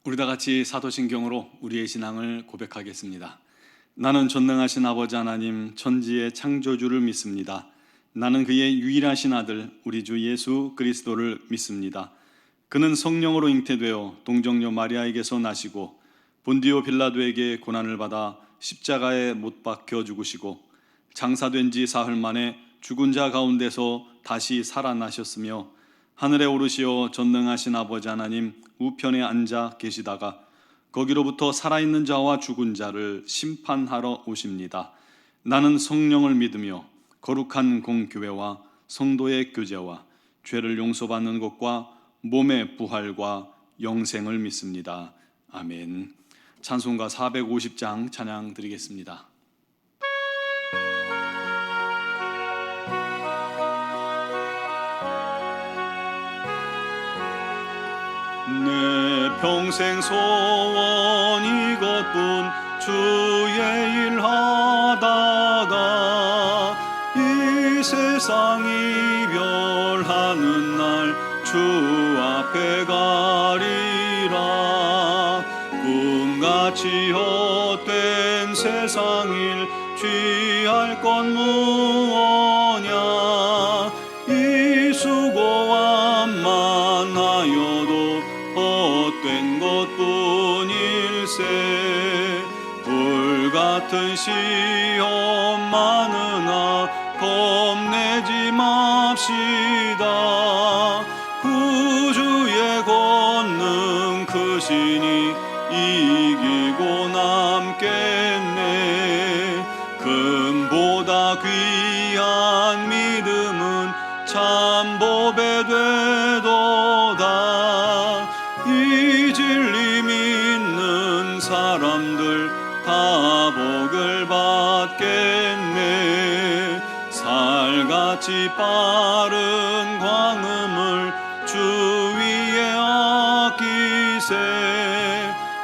우리 다 같이 사도신경으로 우리의 신앙을 고백하겠습니다. 나는 전능하신 아버지 하나님 천지의 창조주를 믿습니다. 나는 그의 유일하신 아들 우리 주 예수 그리스도를 믿습니다. 그는 성령으로 잉태되어 동정녀 마리아에게서 나시고 본디오 빌라도에게 고난을 받아 십자가에 못 박혀 죽으시고 장사된 지 사흘 만에 죽은 자 가운데서 다시 살아나셨으며 하늘에 오르시어 전능하신 아버지 하나님 우편에 앉아 계시다가 거기로부터 살아있는 자와 죽은 자를 심판하러 오십니다. 나는 성령을 믿으며 거룩한 공교회와 성도의 교제와 죄를 용서받는 것과 몸의 부활과 영생을 믿습니다. 아멘. 찬송가 450장 찬양 드리겠습니다. 내 평생 소원 이것뿐 주의 일 하다가 이 세상 이별하는 날 주 앞에 가리라. 꿈같이 헛된 세상 일 취할 건 무엇냐. 이 수고함만 하여도 헛된 것뿐일세. 불같은 시험 많으나 겁내지 맙시다. 구주의 권능 크시니 이기고 남겠네. 금보다 귀한 믿음은 참 보배 되도다. 이 진리 믿는 사람들 다 복을 받겠네. 살같이 빠른 광음을 주 위에 아끼세.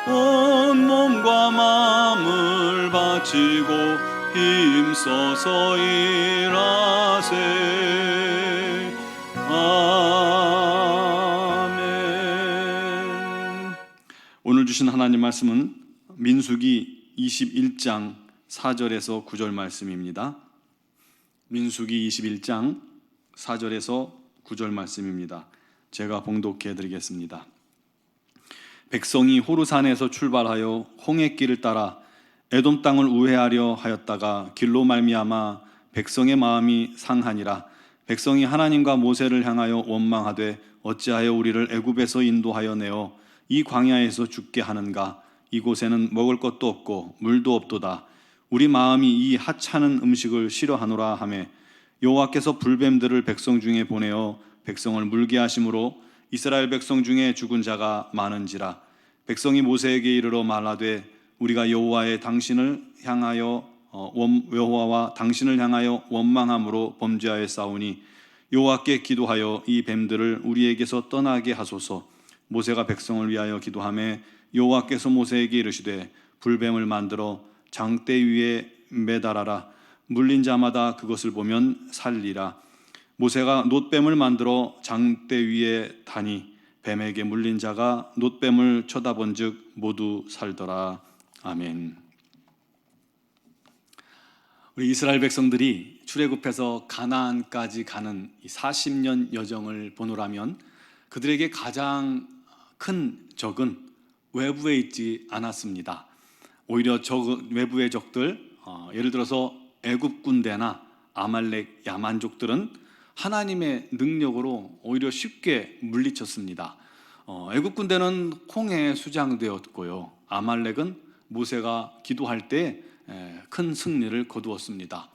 온 몸과 마음을 바치고 힘써서 일하세. 아멘. 오늘 주신 하나님 말씀은 민수기 21장 4절에서 9절 말씀입니다. 민수기 21장 4절에서 9절 말씀입니다. 제가 봉독해 드리겠습니다. 백성이 호르산에서 출발하여 홍해길을 따라 에돔 땅을 우회하려 하였다가 길로 말미암아 백성의 마음이 상하니라. 백성이 하나님과 모세를 향하여 원망하되 어찌하여 우리를 애굽에서 인도하여 내어 이 광야에서 죽게 하는가. 이곳에는 먹을 것도 없고 물도 없도다. 우리 마음이 이 하찮은 음식을 싫어하노라 하매 여호와께서 불뱀들을 백성 중에 보내어 백성을 물게 하심으로 이스라엘 백성 중에 죽은 자가 많은지라. 백성이 모세에게 이르러 말하되 우리가 여호와와 당신을 향하여 원망함으로 범죄하였사오니 여호와께 기도하여 이 뱀들을 우리에게서 떠나게 하소서. 모세가 백성을 위하여 기도하매 여호와께서 모세에게 이르시되 불뱀을 만들어 장대 위에 매달아라. 물린 자마다 그것을 보면 살리라. 모세가 놋뱀을 만들어 장대 위에 다니 뱀에게 물린 자가 놋뱀을 쳐다본즉 모두 살더라. 아멘. 우리 이스라엘 백성들이 출애굽해서 가나안까지 가는 이 40년 여정을 보노라면 그들에게 가장 큰 적은 외부에 있지 않았습니다. 오히려 외부의 적들, 예를 들어서 애굽 군대나 아말렉 야만족들은 하나님의 능력으로 오히려 쉽게 물리쳤습니다. 애굽 군대는 홍해에 수장되었고요. 아말렉은 모세가 기도할 때 큰 승리를 거두었습니다.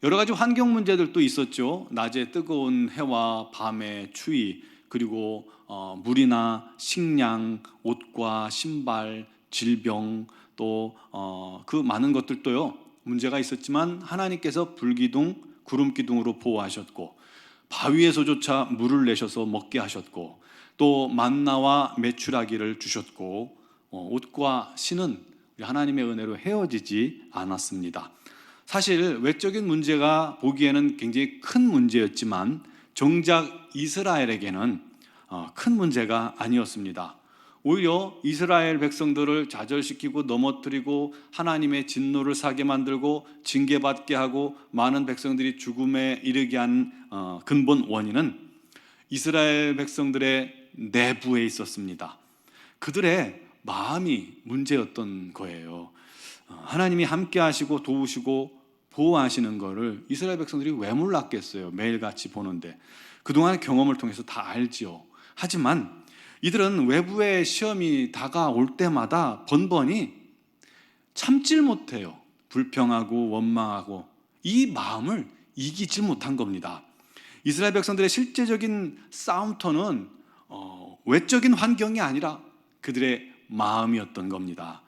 여러 가지 환경 문제들도 있었죠. 낮에 뜨거운 해와 밤의 추위, 그리고 물이나 식량, 옷과 신발, 질병, 또 그 많은 것들도요 문제가 있었지만 하나님께서 불기둥, 구름기둥으로 보호하셨고 바위에서조차 물을 내셔서 먹게 하셨고 또 만나와 메추라기를 주셨고 옷과 신은 하나님의 은혜로 헤어지지 않았습니다. 사실 외적인 문제가 보기에는 굉장히 큰 문제였지만 정작 이스라엘에게는 큰 문제가 아니었습니다. 오히려 이스라엘 백성들을 좌절시키고 넘어뜨리고 하나님의 진노를 사게 만들고 징계받게 하고 많은 백성들이 죽음에 이르게 한 근본 원인은 이스라엘 백성들의 내부에 있었습니다. 그들의 마음이 문제였던 거예요. 하나님이 함께 하시고 도우시고 보호하시는 거를 이스라엘 백성들이 왜 몰랐겠어요? 매일같이 보는데. 그동안의 경험을 통해서 다 알지요. 하지만 이들은 외부의 시험이 다가올 때마다 번번이 참질 못해요. 불평하고 원망하고 이 마음을 이기지 못한 겁니다. 이스라엘 백성들의 실제적인 싸움터는 외적인 환경이 아니라 그들의 마음이었던 겁니다.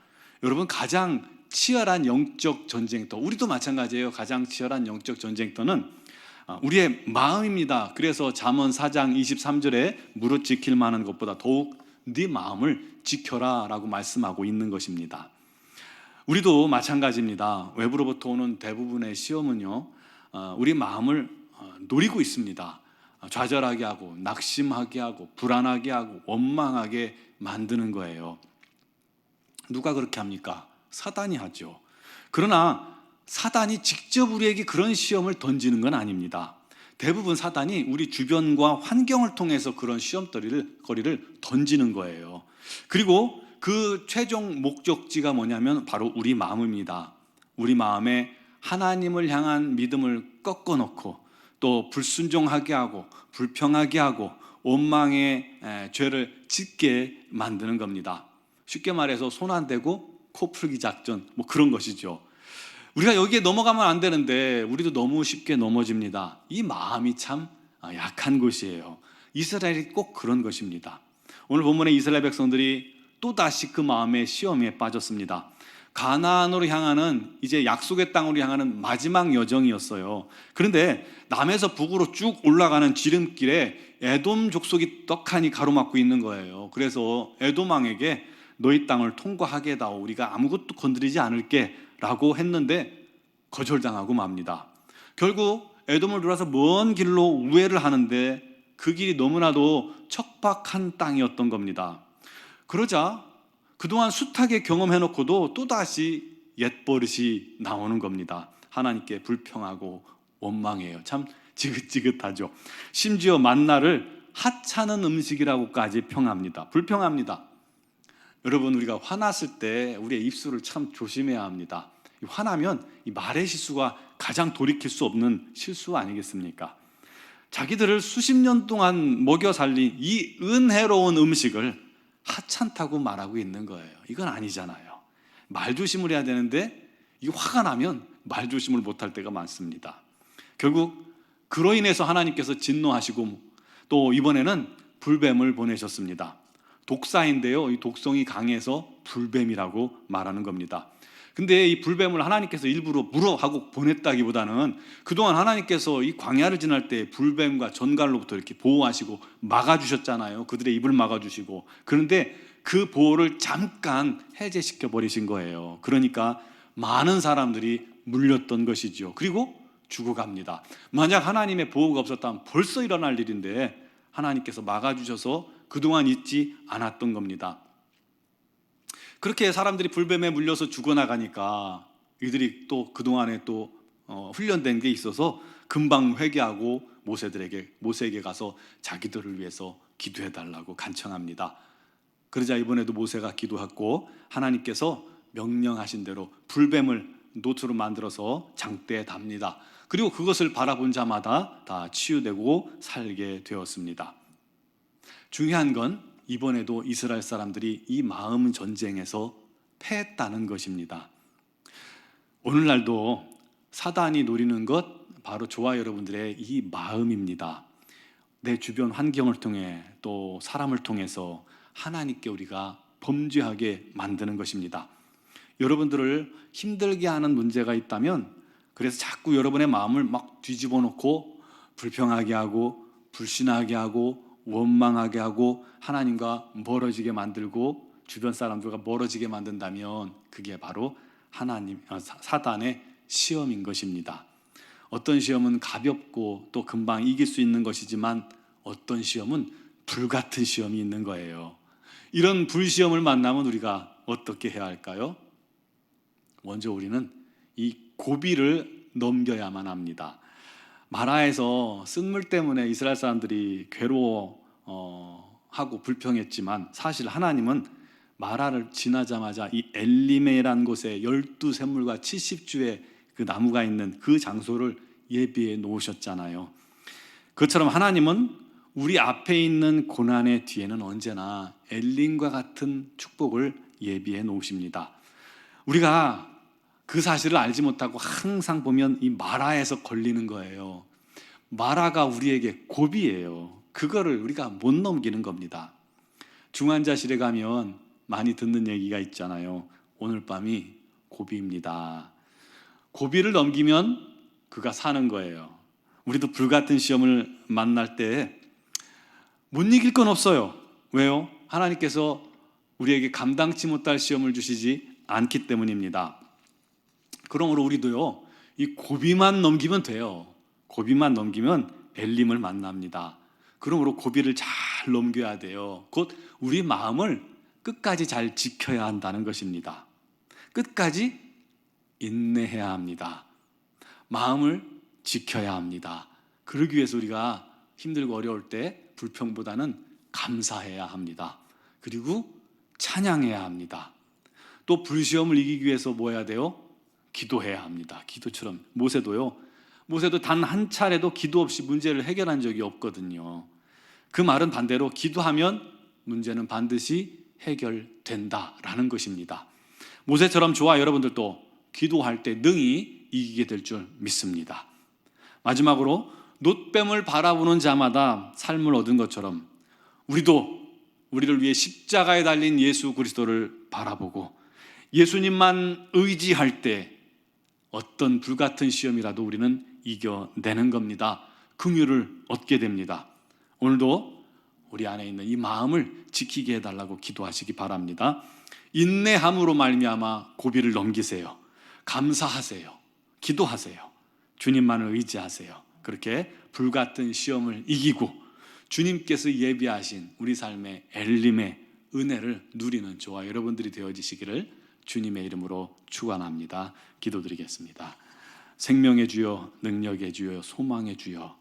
여러분, 가장 치열한 영적 전쟁터, 우리도 마찬가지예요. 가장 치열한 영적 전쟁터는 우리의 마음입니다. 그래서 잠언 4장 23절에 무릇 지킬 만한 것보다 더욱 네 마음을 지켜라 라고 말씀하고 있는 것입니다. 우리도 마찬가지입니다. 외부로부터 오는 대부분의 시험은요, 우리 마음을 노리고 있습니다. 좌절하게 하고 낙심하게 하고 불안하게 하고 원망하게 만드는 거예요. 누가 그렇게 합니까? 사단이 하죠. 그러나 사단이 직접 우리에게 그런 시험을 던지는 건 아닙니다. 대부분 사단이 우리 주변과 환경을 통해서 그런 시험거리를 던지는 거예요. 그리고 그 최종 목적지가 뭐냐면 바로 우리 마음입니다. 우리 마음에 하나님을 향한 믿음을 꺾어놓고 또 불순종하게 하고 불평하게 하고 원망의 죄를 짓게 만드는 겁니다. 쉽게 말해서 손 안 대고 코 풀기 작전, 뭐 그런 것이죠. 우리가 여기에 넘어가면 안 되는데 우리도 너무 쉽게 넘어집니다. 이 마음이 참 약한 것이에요. 이스라엘이 꼭 그런 것입니다. 오늘 본문의 이스라엘 백성들이 또다시 그 마음의 시험에 빠졌습니다. 가나안으로 향하는, 이제 약속의 땅으로 향하는 마지막 여정이었어요. 그런데 남에서 북으로 쭉 올라가는 지름길에 에돔 족속이 떡하니 가로막고 있는 거예요. 그래서 에돔 왕에게 너희 땅을 통과하게 해다오, 우리가 아무것도 건드리지 않을게 라고 했는데 거절당하고 맙니다. 결국 에돔을 돌아서 먼 길로 우회를 하는데 그 길이 너무나도 척박한 땅이었던 겁니다. 그러자 그동안 숱하게 경험해놓고도 또다시 옛버릇이 나오는 겁니다. 하나님께 불평하고 원망해요. 참 지긋지긋하죠. 심지어 만나를 하찮은 음식이라고까지 평합니다. 불평합니다. 여러분, 우리가 화났을 때 우리의 입술을 참 조심해야 합니다. 화나면 이 말의 실수가 가장 돌이킬 수 없는 실수 아니겠습니까? 자기들을 수십 년 동안 먹여 살린 이 은혜로운 음식을 하찮다고 말하고 있는 거예요. 이건 아니잖아요. 말조심을 해야 되는데 이 화가 나면 말조심을 못할 때가 많습니다. 결국 그로 인해서 하나님께서 진노하시고 또 이번에는 불뱀을 보내셨습니다. 독사인데요, 이 독성이 강해서 불뱀이라고 말하는 겁니다. 근데 이 불뱀을 하나님께서 일부러 물어 하고 보냈다기보다는 그동안 하나님께서 이 광야를 지날 때 불뱀과 전갈로부터 이렇게 보호하시고 막아주셨잖아요. 그들의 입을 막아주시고. 그런데 그 보호를 잠깐 해제시켜 버리신 거예요. 그러니까 많은 사람들이 물렸던 것이죠. 그리고 죽어갑니다. 만약 하나님의 보호가 없었다면 벌써 일어날 일인데 하나님께서 막아주셔서 그동안 잊지 않았던 겁니다. 그렇게 사람들이 불뱀에 물려서 죽어나가니까 이들이 또 그동안에 또 훈련된 게 있어서 금방 회개하고 모세에게 가서 자기들을 위해서 기도해달라고 간청합니다. 그러자 이번에도 모세가 기도했고 하나님께서 명령하신 대로 불뱀을 노트로 만들어서 장대에 답니다. 그리고 그것을 바라본 자마다 다 치유되고 살게 되었습니다. 중요한 건 이번에도 이스라엘 사람들이 이 마음 전쟁에서 패했다는 것입니다. 오늘날도 사단이 노리는 것 바로 저와 여러분들의 이 마음입니다. 내 주변 환경을 통해 또 사람을 통해서 하나님께 우리가 범죄하게 만드는 것입니다. 여러분들을 힘들게 하는 문제가 있다면 그래서 자꾸 여러분의 마음을 막 뒤집어 놓고 불평하게 하고 불신하게 하고 원망하게 하고 하나님과 멀어지게 만들고 주변 사람들과 멀어지게 만든다면 그게 바로 사단의 시험인 것입니다. 어떤 시험은 가볍고 또 금방 이길 수 있는 것이지만 어떤 시험은 불같은 시험이 있는 거예요. 이런 불시험을 만나면 우리가 어떻게 해야 할까요? 먼저 우리는 이 고비를 넘겨야만 합니다. 마라에서 쓴물 때문에 이스라엘 사람들이 괴로워하고 불평했지만 사실 하나님은 마라를 지나자마자 이 엘리메라는 곳에 12샘물과 70주의 그 나무가 있는 그 장소를 예비해 놓으셨잖아요. 그것처럼 하나님은 우리 앞에 있는 고난의 뒤에는 언제나 엘림과 같은 축복을 예비해 놓으십니다. 우리가 그 사실을 알지 못하고 항상 보면 이 마라에서 걸리는 거예요. 마라가 우리에게 고비예요. 그거를 우리가 못 넘기는 겁니다. 중환자실에 가면 많이 듣는 얘기가 있잖아요. 오늘 밤이 고비입니다. 고비를 넘기면 그가 사는 거예요. 우리도 불같은 시험을 만날 때 못 이길 건 없어요. 왜요? 하나님께서 우리에게 감당치 못할 시험을 주시지 않기 때문입니다. 그러므로 우리도요, 이 고비만 넘기면 돼요. 고비만 넘기면 엘림을 만납니다. 그러므로 고비를 잘 넘겨야 돼요. 곧 우리 마음을 끝까지 잘 지켜야 한다는 것입니다. 끝까지 인내해야 합니다. 마음을 지켜야 합니다. 그러기 위해서 우리가 힘들고 어려울 때 불평보다는 감사해야 합니다. 그리고 찬양해야 합니다. 또 불시험을 이기기 위해서 뭐 해야 돼요? 기도해야 합니다. 기도처럼 모세도 단 한 차례도 기도 없이 문제를 해결한 적이 없거든요. 그 말은 반대로 기도하면 문제는 반드시 해결된다라는 것입니다. 모세처럼 저와 여러분들도 기도할 때 능히 이기게 될 줄 믿습니다. 마지막으로 놋뱀을 바라보는 자마다 삶을 얻은 것처럼 우리도 우리를 위해 십자가에 달린 예수 그리스도를 바라보고 예수님만 의지할 때 어떤 불같은 시험이라도 우리는 이겨내는 겁니다. 긍휼을 얻게 됩니다. 오늘도 우리 안에 있는 이 마음을 지키게 해달라고 기도하시기 바랍니다. 인내함으로 말미암아 고비를 넘기세요. 감사하세요. 기도하세요. 주님만을 의지하세요. 그렇게 불같은 시험을 이기고 주님께서 예비하신 우리 삶의 엘림의 은혜를 누리는 저와 여러분들이 되어지시기를 주님의 이름으로 축원합니다. 기도드리겠습니다. 생명의 주여, 능력의 주여, 소망의 주여,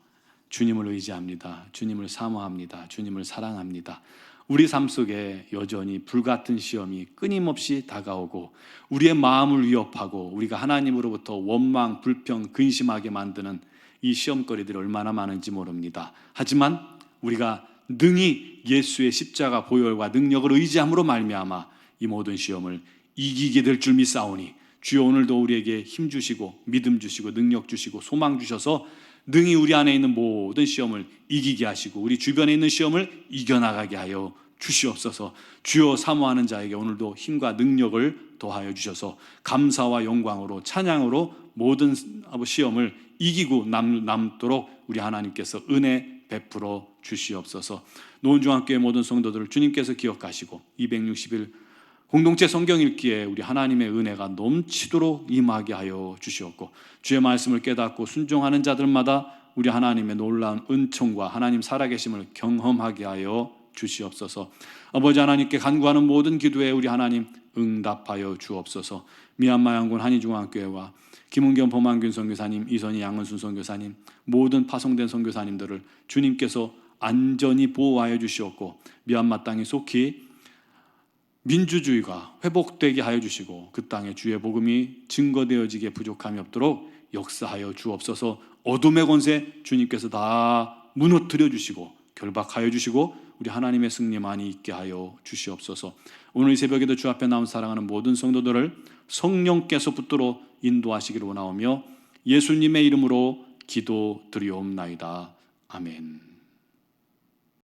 주님을 의지합니다. 주님을 사모합니다. 주님을 사랑합니다. 우리 삶 속에 여전히 불같은 시험이 끊임없이 다가오고 우리의 마음을 위협하고 우리가 하나님으로부터 원망, 불평, 근심하게 만드는 이 시험거리들이 얼마나 많은지 모릅니다. 하지만 우리가 능히 예수의 십자가 보혈과 능력을 의지함으로 말미암아 이 모든 시험을 이기게 될 줄 믿사오니 주여 오늘도 우리에게 힘 주시고 믿음 주시고 능력 주시고 소망 주셔서 능히 우리 안에 있는 모든 시험을 이기게 하시고 우리 주변에 있는 시험을 이겨나가게 하여 주시옵소서. 주여 사모하는 자에게 오늘도 힘과 능력을 더하여 주셔서 감사와 영광으로 찬양으로 모든 시험을 이기고 남도록 우리 하나님께서 은혜 베풀어 주시옵소서. 노은중학교의 모든 성도들을 주님께서 기억하시고 260일 공동체 성경 읽기에 우리 하나님의 은혜가 넘치도록 임하게 하여 주시옵고 주의 말씀을 깨닫고 순종하는 자들마다 우리 하나님의 놀라운 은총과 하나님 살아계심을 경험하게 하여 주시옵소서. 아버지 하나님께 간구하는 모든 기도에 우리 하나님 응답하여 주옵소서. 미얀마 양군 한의중앙교회와 김은경 범한균 선교사님, 이선희 양은순 선교사님, 모든 파송된 선교사님들을 주님께서 안전히 보호하여 주시옵고 미얀마 땅이 속히 민주주의가 회복되게 하여 주시고 그 땅에 주의 복음이 증거되어지게 부족함이 없도록 역사하여 주옵소서. 어둠의 권세 주님께서 다 무너뜨려 주시고 결박하여 주시고 우리 하나님의 승리만이 있게 하여 주시옵소서. 오늘 이 새벽에도 주 앞에 나온 사랑하는 모든 성도들을 성령께서 붙들어 인도하시기를 원하오며 예수님의 이름으로 기도드리옵나이다. 아멘.